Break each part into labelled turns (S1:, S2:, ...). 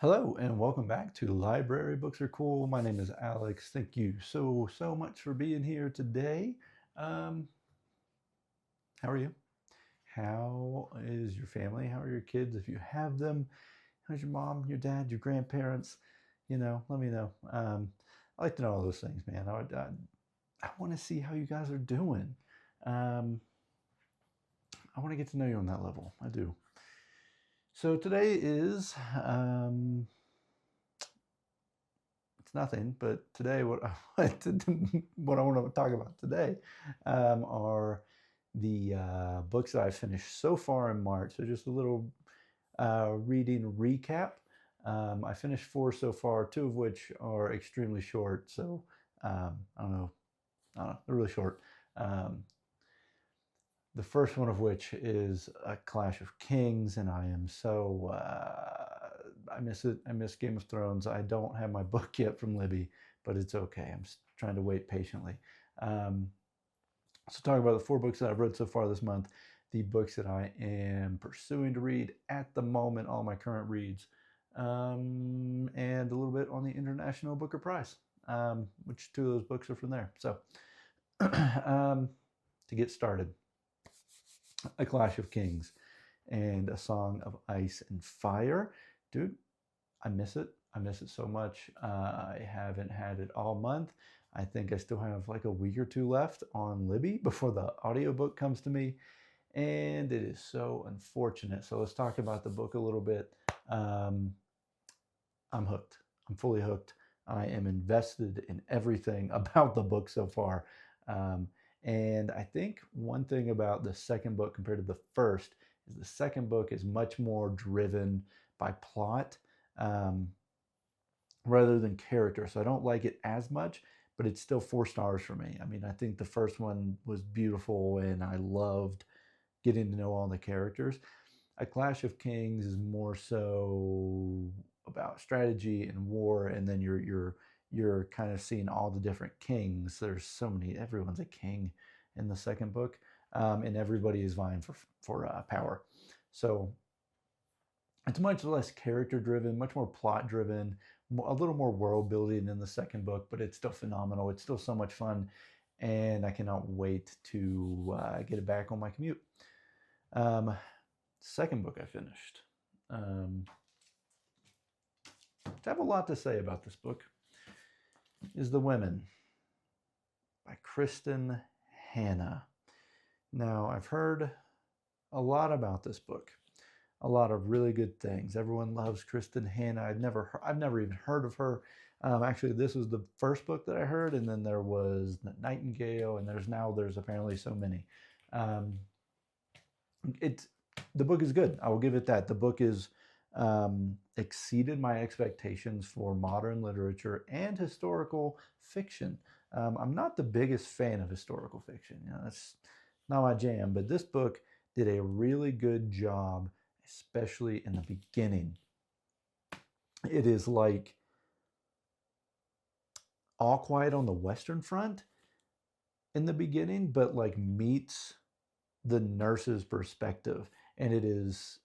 S1: Hello and welcome back to Library Books Are Cool. My name is Alex. Thank you so much for being here today. Um, how are you? How is your family? How are your kids? If you have them, how's your mom, your dad, your grandparents? Let me know. I like to know all those things, man. I want to see how you guys are doing. Um, I want to get to know you on that level. I do. So today is it's nothing, but today what what I want to talk about today are the books that I've finished so far in March. So just a little reading recap. I finished 4 so far, 2 of which are extremely short. So I don't know, they're really short. Um, the first one of which is A Clash of Kings, and I am so I miss it. I miss Game of Thrones. I don't have my book yet from Libby, but it's okay. I'm trying to wait patiently. Um, so talk about the 4 books that I've read so far this month, the books that I am pursuing to read at the moment, all my current reads, and a little bit on the International Booker Prize, which 2 of those books are from there. So to get started, A Clash of Kings and A Song of Ice and Fire. Dude, I miss it. I miss it so much. I haven't had it all month. I think I still have like a week or 2 left on Libby before the audiobook comes to me. And it is so unfortunate. So let's talk about the book a little bit. Um, I'm hooked. I'm fully hooked. I am invested in everything about the book so far. Um, and I think one thing about the second book compared to the first is the second book is much more driven by plot um, rather than character. So I don't like it as much, but it's still 4 stars for me. I mean, I think the first one was beautiful and I loved getting to know all the characters. A Clash of Kings is more so about strategy and war, and then you're kind of seeing all the different kings. There's so many. Everyone's a king in the second book, and everybody is vying for power. So it's much less character driven, much more plot driven, a little more world building in the second book, but it's still phenomenal. It's still so much fun, and I cannot wait to get it back on my commute. Um, Second book I finished. Um, I have a lot to say about this book. Is The Women by Kristin Hannah. Now, I've heard a lot about this book, a lot of really good things. Everyone loves Kristin Hannah. I've never even heard of her. Actually, this was the first book that I heard, and then there was Nightingale, and there's apparently so many. Um, it's the book is good. I will give it that. The book is exceeded my expectations for modern literature and historical fiction. I'm not the biggest fan of historical fiction. That's not my jam. But this book did a really good job, especially in the beginning. It is like All Quiet on the Western Front in the beginning, but like meets the nurse's perspective, and it is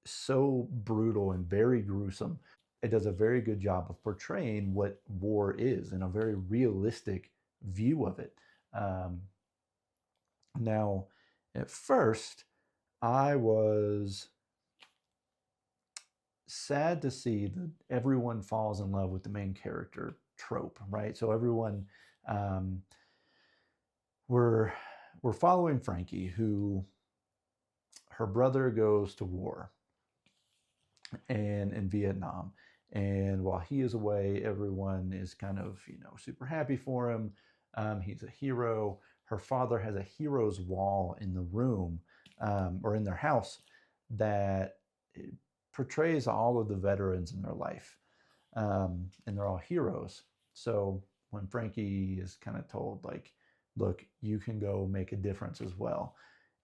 S1: so brutal and very gruesome. It does a very good job of portraying what war is in a very realistic view of it. Um, Now, at first, I was sad to see that everyone falls in love with the main character trope, right? So everyone, um, we're we're following Frankie, who her brother goes to war and in Vietnam. And while he is away, everyone is kind of, super happy for him. He's a hero. Her father has a hero's wall in the room or in their house that portrays all of the veterans in their life. And they're all heroes. So when Frankie is kind of told, like, look, you can go make a difference as well.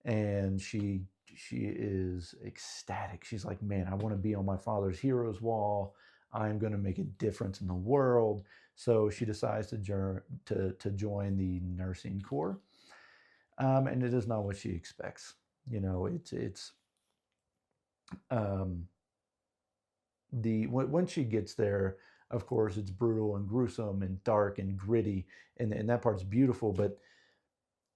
S1: And she is ecstatic. She's like, man, I want to be on my father's heroes wall. I'm going to make a difference in the world. So she decides to join the nursing corps. And it is not what she expects. It's um, when she gets there, of course, it's brutal and gruesome and dark and gritty, and that part's beautiful. But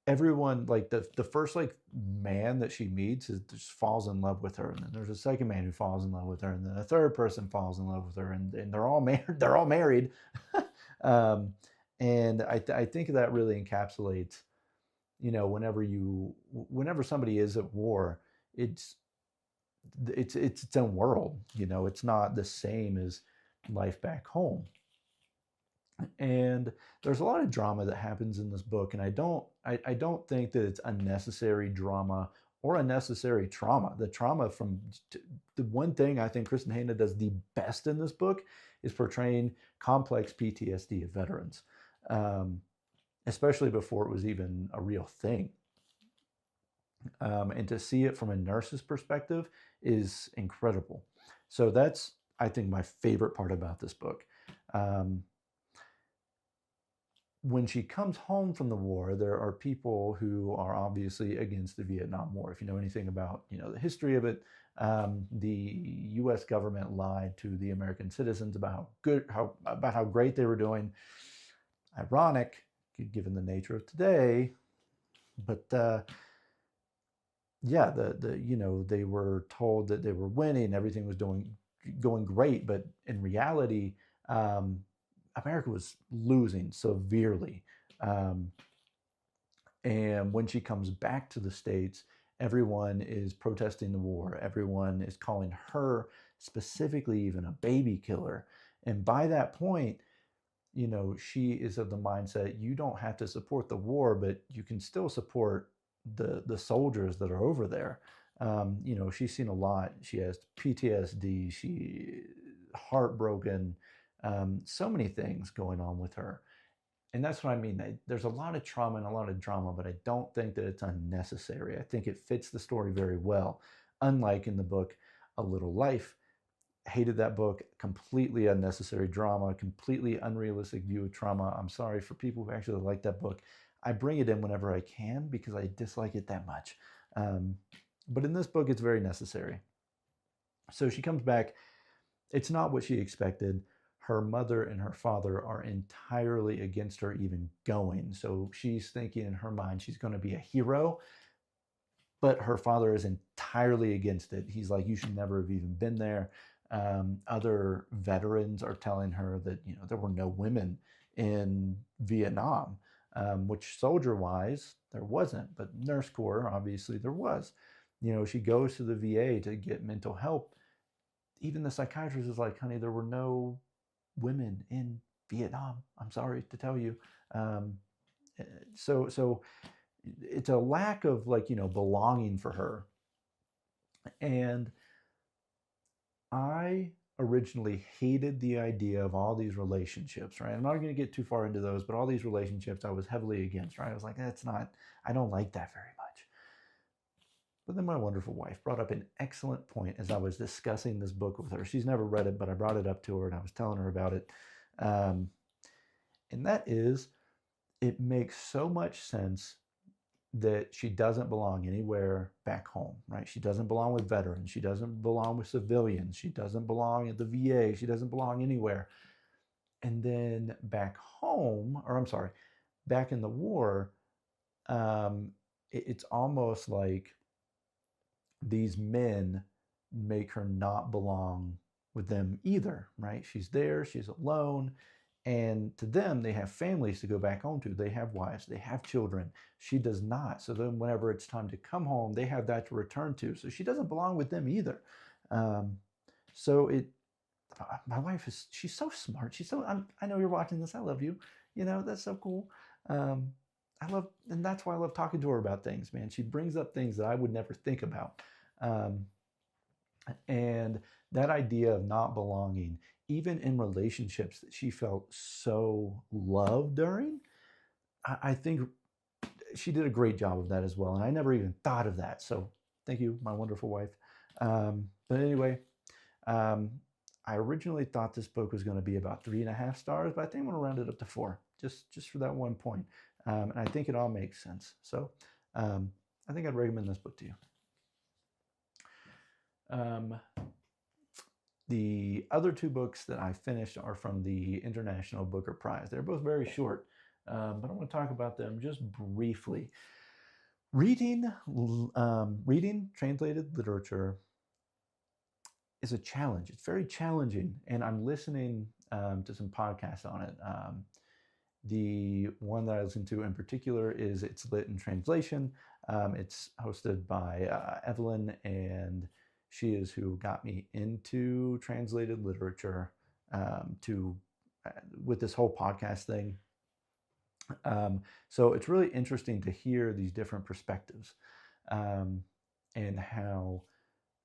S1: everyone, like the first like man that she meets is just falls in love with her, and then there's a second man who falls in love with her, and then a third person falls in love with her, and they're all married. They're all married. um, and I think that really encapsulates, whenever somebody is at war, it's its own world. It's not the same as life back home. And there's a lot of drama that happens in this book, and I don't think that it's unnecessary drama or unnecessary trauma. The one thing I think Kristin Hannah does the best in this book is portraying complex PTSD of veterans, um, especially before it was even a real thing. And to see it from a nurse's perspective is incredible. So that's, I think, my favorite part about this book. Um, when she comes home from the war, there are people who are obviously against the Vietnam War. If you know anything about the history of it, the U.S. government lied to the American citizens about how great they were doing. Ironic, given the nature of today, but yeah, they were told that they were winning, everything was going great, but in reality, um, America was losing severely. Um, and when she comes back to the States, everyone is protesting the war. Everyone is calling her specifically even a baby killer. And by that point, she is of the mindset, you don't have to support the war, but you can still support the soldiers that are over there. She's seen a lot. She has PTSD. She heartbroken. So many things going on with her. And that's what I mean. There's a lot of trauma and a lot of drama, but I don't think that it's unnecessary. I think it fits the story very well. Unlike in the book A Little Life, hated that book. Completely unnecessary drama, completely unrealistic view of trauma. I'm sorry for people who actually like that book. I bring it in whenever I can because I dislike it that much. But in this book, it's very necessary. So she comes back. It's not what she expected. Her mother and her father are entirely against her even going. So she's thinking in her mind she's going to be a hero, but her father is entirely against it. He's like, you should never have even been there. Other veterans are telling her that there were no women in Vietnam, which soldier-wise there wasn't, but Nurse Corps obviously there was. She goes to the VA to get mental help. Even the psychiatrist is like, honey, there were no women in Vietnam. I'm sorry to tell you. Um, so it's a lack of belonging for her. And I originally hated the idea of all these relationships, right? I'm not going to get too far into those, but all these relationships I was heavily against, right? I was like, I don't like that very much. But then my wonderful wife brought up an excellent point as I was discussing this book with her. She's never read it, but I brought it up to her and I was telling her about it. And that is, it makes so much sense that she doesn't belong anywhere back home, right? She doesn't belong with veterans. She doesn't belong with civilians. She doesn't belong at the VA. She doesn't belong anywhere. And then back home, or I'm sorry, back in the war, it's almost like these men make her not belong with them either, right? She's there, she's alone. And to them, they have families to go back home to. They have wives, they have children. She does not. So then, whenever it's time to come home, they have that to return to. So she doesn't belong with them either. Um, so my wife she's so smart. I know you're watching this. I love you. That's so cool. Um, and that's why I love talking to her about things, man. She brings up things that I would never think about. Um, and that idea of not belonging, even in relationships that she felt so loved during, I think she did a great job of that as well. And I never even thought of that. So thank you, my wonderful wife. But anyway, um, I originally thought this book was going to be about 3.5 stars, but I think I'm going to round it up to 4, just for that one point. And I think it all makes sense. So I think I'd recommend this book to you. The other two books that I finished are from the International Booker Prize. They're both very short, but I want to talk about them just briefly. Reading translated literature is a challenge. It's very challenging, and I'm listening to some podcasts on it. The one that I listen to in particular is It's Lit in Translation. It's hosted by Evelyn, and she is who got me into translated literature with this whole podcast thing. So it's really interesting to hear these different perspectives and how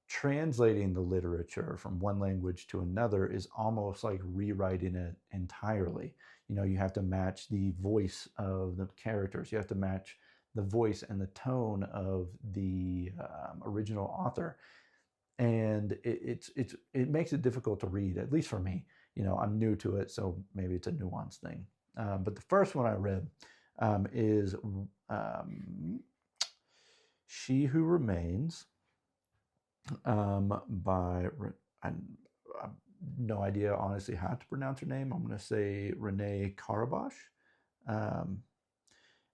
S1: translating the literature from one language to another is almost like rewriting it entirely. You have to match the voice of the characters. You have to match the voice and the tone of the original author. And it makes it difficult to read, at least for me. I'm new to it, so maybe it's a nuanced thing. But the first one I read is She Who Remains by, I have no idea honestly how to pronounce her name. I'm going to say Rene Karabash.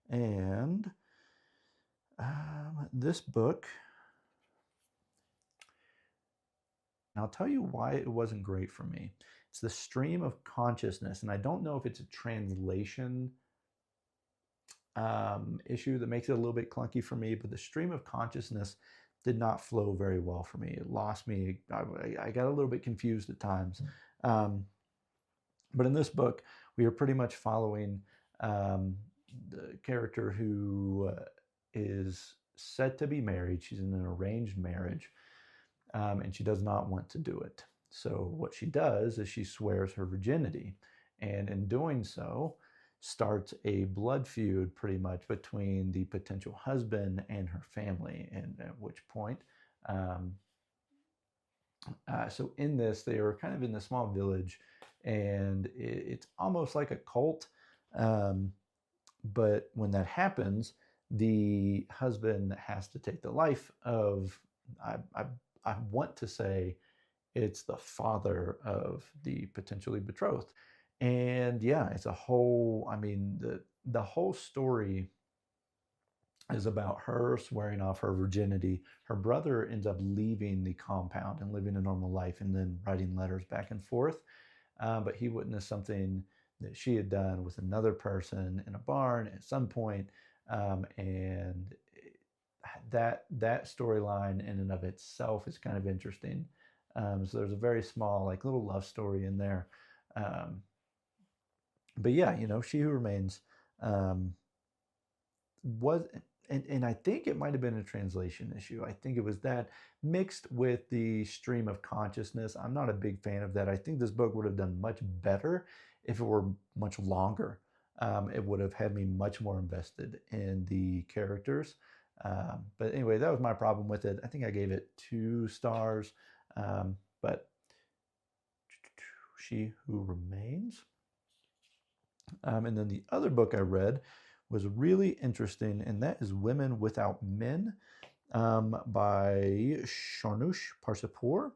S1: And this book, and I'll tell you why it wasn't great for me. It's the stream of consciousness, and I don't know if it's a translation issue that makes it a little bit clunky for me, but the stream of consciousness did not flow very well for me. It lost me. I got a little bit confused at times. But in this book, we are pretty much following the character who is said to be married. She's in an arranged marriage, and she does not want to do it. So what she does is she swears her virginity, and in doing so, starts a blood feud pretty much between the potential husband and her family, and at which point, so in this, they are kind of in a small village, and it's almost like a cult, but when that happens, the husband has to take the life of, I want to say it's the father of the potentially betrothed. And yeah, it's a whole, the whole story is about her swearing off her virginity. Her brother ends up leaving the compound and living a normal life and then writing letters back and forth. But he witnessed something that she had done with another person in a barn at some point. And that storyline in and of itself is kind of interesting. So there's a very small, like, little love story in there. But yeah, She Who Remains was, and I think it might have been a translation issue. I think it was that mixed with the stream of consciousness. I'm not a big fan of that. I think this book would have done much better if it were much longer. It would have had me much more invested in the characters. But anyway, that was my problem with it. I think I gave it 2 stars. But She Who Remains. And then the other book I read was really interesting, and that is Women Without Men by Shahrnush Parsipur.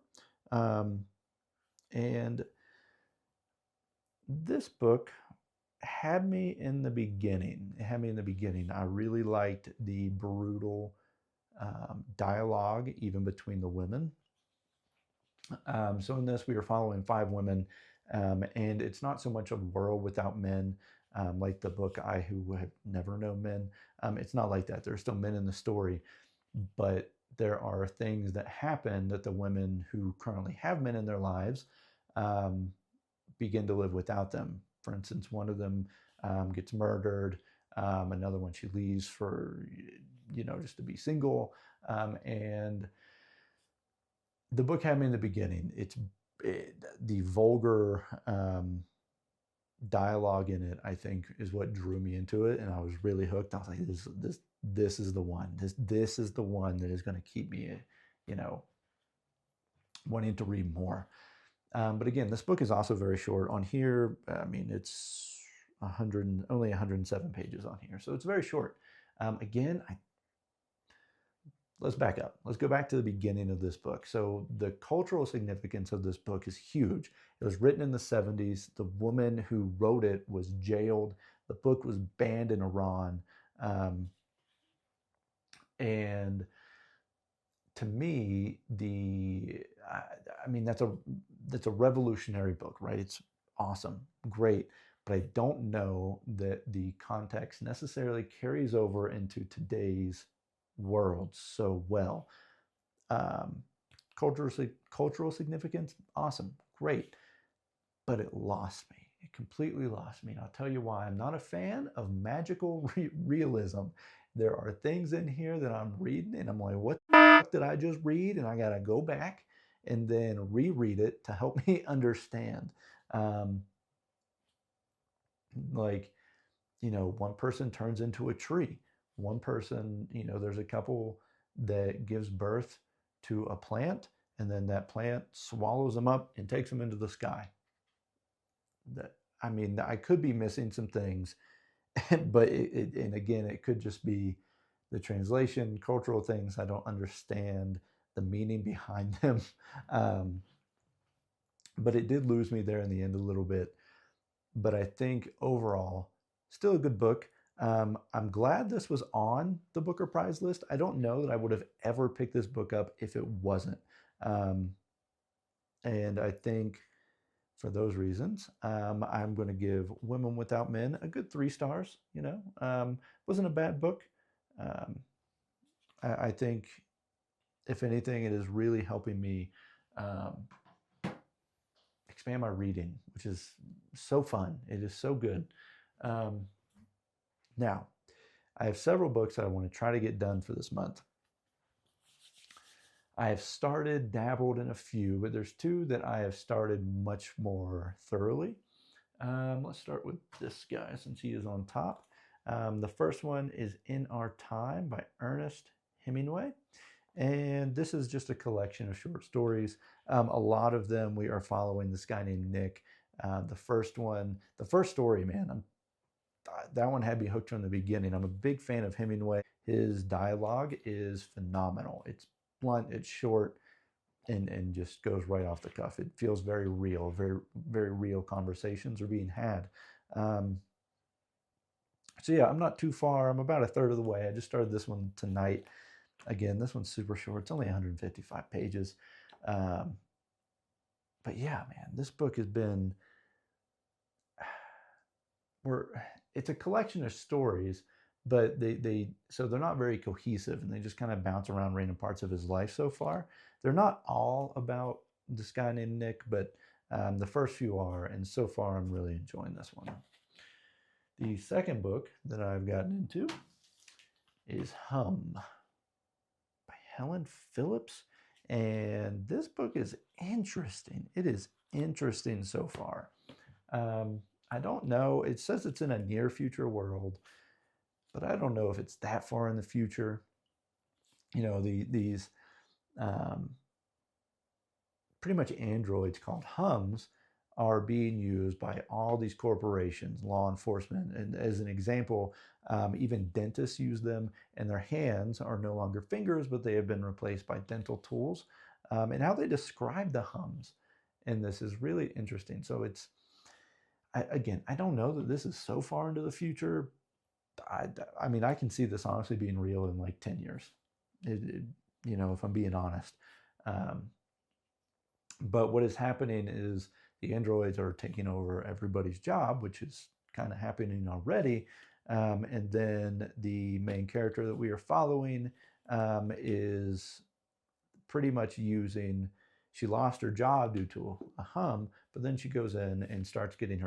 S1: And this book had me in the beginning. It had me in the beginning. I really liked the brutal dialogue, even between the women. So in this, we were following 5 women, and it's not so much a world without men, like the book I Who Have Never Known Men. It's not like that. There are still men in the story, but there are things that happen that the women who currently have men in their lives begin to live without them. For instance, one of them gets murdered. Another one, she leaves for, just to be single. And the book had me in the beginning. The vulgar dialogue in it, I think, is what drew me into it, and I was really hooked. I was like, this is the one. This is the one that is going to keep me, wanting to read more. But again, this book is also very short. On here, it's only 107 pages on here, so it's very short. Again, let's back up. Let's go back to the beginning of this book. So the cultural significance of this book is huge. It was written in the 70s. The woman who wrote it was jailed. The book was banned in Iran. Um, and to me, I mean, that's a revolutionary book, right? It's awesome, great, but I don't know that the context necessarily carries over into today's world so well. Um, cultural significance, awesome, great, but it lost me. It completely lost me. And I'll tell you why. I'm not a fan of magical realism. There are things in here that I'm reading, and I'm like, what the fuck did I just read? And I got to go back and then reread it to help me understand. Um, like, one person turns into a tree. One person, there's a couple that gives birth to a plant, and then that plant swallows them up and takes them into the sky. That, I mean, I could be missing some things, but and again, it could just be the translation, cultural things. I don't understand the meaning behind them. Um, but it did lose me there in the end a little bit. But I think overall, still a good book. I'm glad this was on the Booker Prize list. I don't know that I would have ever picked this book up if it wasn't. Um, and I think for those reasons, I'm going to give Women Without Men a good 3 stars. Wasn't a bad book. Um, I think, if anything, it is really helping me um, expand my reading, which is so fun. It is so good. Um, Now, I have several books that I want to try to get done for this month. I have dabbled in a few, but there's 2 that I have started much more thoroughly. Let's start with this guy since he is on top. The first one is In Our Time by Ernest Hemingway. And this is just a collection of short stories. A lot of them we are following this guy named Nick. The first story, man, that one had me hooked from the beginning. I'm a big fan of Hemingway. His dialogue is phenomenal. It's blunt, it's short, and just goes right off the cuff. It feels very real. Very, very real conversations are being had. So yeah, I'm not too far. I'm about a third of the way. I just started this one tonight. Again, this one's super short. It's only 155 pages. But yeah, man, this book has been it's a collection of stories, but they're not very cohesive, and they just kind of bounce around random parts of his life so far. They're not all about this guy named Nick, but the first few are, and so far I'm really enjoying this one. The second book that I've gotten into is Hum by Hellen Phillips, and this book is interesting. It is interesting so far. I don't know. It says it's in a near future world, but I don't know if it's that far in the future. These pretty much androids called hums are being used by all these corporations, law enforcement, and as an example, even dentists use them, and their hands are no longer fingers, but they have been replaced by dental tools. And how they describe the hums in this is really interesting. So again, I don't know that this is so far into the future. I mean, I can see this honestly being real in like 10 years, if I'm being honest. But what is happening is the androids are taking over everybody's job, which is kind of happening already. And then the main character that we are following is pretty much she lost her job due to a hum, but then she goes in and starts getting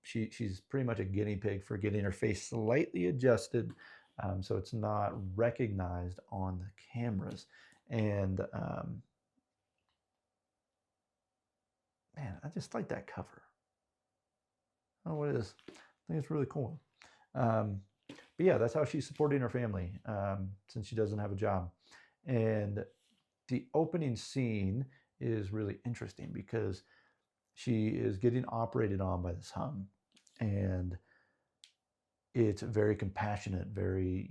S1: she's pretty much a guinea pig for getting her face slightly adjusted, so it's not recognized on the cameras. And man, I just like that cover. I don't know what it is. I think it's really cool. But yeah, that's how she's supporting her family, since she doesn't have a job. And the opening scene is really interesting because she is getting operated on by this hum, and it's very compassionate, very,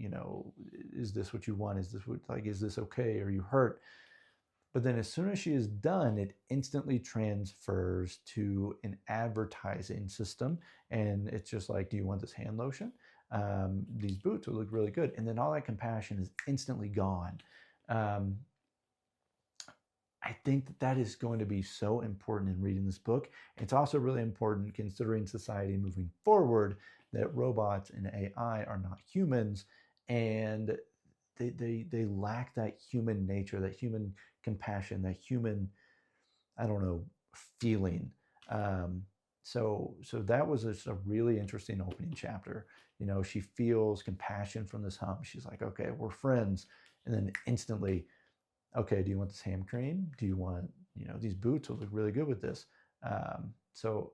S1: is this what you want? Is this what, like, is this okay? Are you hurt? But then as soon as she is done, it instantly transfers to an advertising system. And it's just like, do you want this hand lotion? These boots will look really good. And then all that compassion is instantly gone. Um, I think that that is going to be so important in reading this book. It's also really important considering society moving forward, that robots and AI are not humans, and they lack that human nature, that human compassion, that human, I don't know, feeling. Um, so that was just a really interesting opening chapter. She feels compassion from this hump. She's like, okay, we're friends, and then instantly, okay, do you want this ham cream? Do you want, these boots will look really good with this. So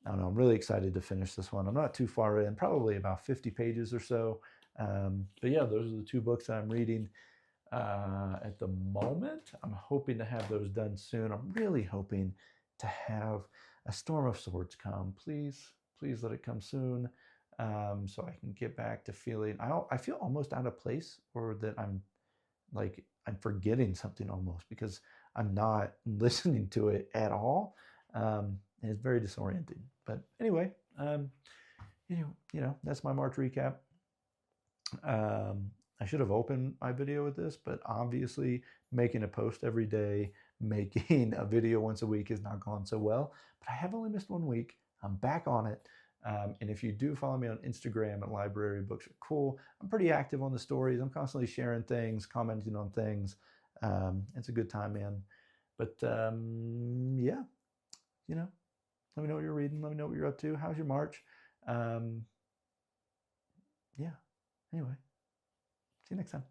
S1: I don't know. I'm really excited to finish this one. I'm not too far in, probably about 50 pages or so. But yeah, those are the two books that I'm reading at the moment. I'm hoping to have those done soon. I'm really hoping to have A Storm of Swords come. Please, please let it come soon, so I can get back to feeling. I feel almost out of place, or that I'm forgetting something almost, because I'm not listening to it at all. And it's very disorienting. But anyway, that's my March recap. I should have opened my video with this, but obviously making a post every day, making a video once a week has not gone so well. But I have only missed 1 week. I'm back on it. And if you do follow me on Instagram at Library Books Are Cool, I'm pretty active on the stories. I'm constantly sharing things, commenting on things. It's a good time, man. But yeah, let me know what you're reading. Let me know what you're up to. How's your March? Yeah. Anyway, see you next time.